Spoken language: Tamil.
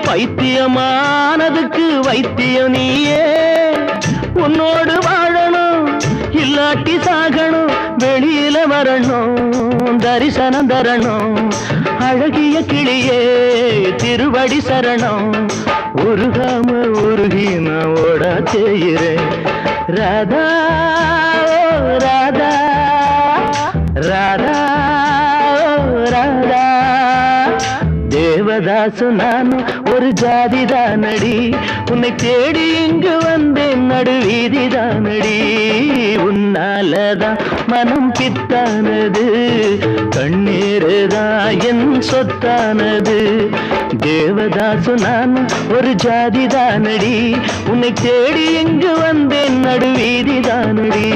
பைத்தியமானதுக்கு வைத்தியம் நீயே. உன்னோடு வாழணும் இல்லாட்டி சாகணும், வெளியில வரணும் தரிசனம் தரணும். அழகிய கிளியே திருவடி சரணம், உருகாம உருகி நான் ஓட செய்கிறேன். ராதா ராதா ராதா ராதா. தேவதாசு நான் ஒரு ஜாதிதானடி, உன்னை தேடி இங்கு வந்தேன் நடுவீதிதானடி. உன்னாலதான் மனம் பித்தானது, கண்ணீருதான் என் சொத்தானது. தேவதாசு நான் ஒரு ஜாதிதானடி, உன்னை தேடி இங்கு வந்தேன் நடுவீதிதானடி.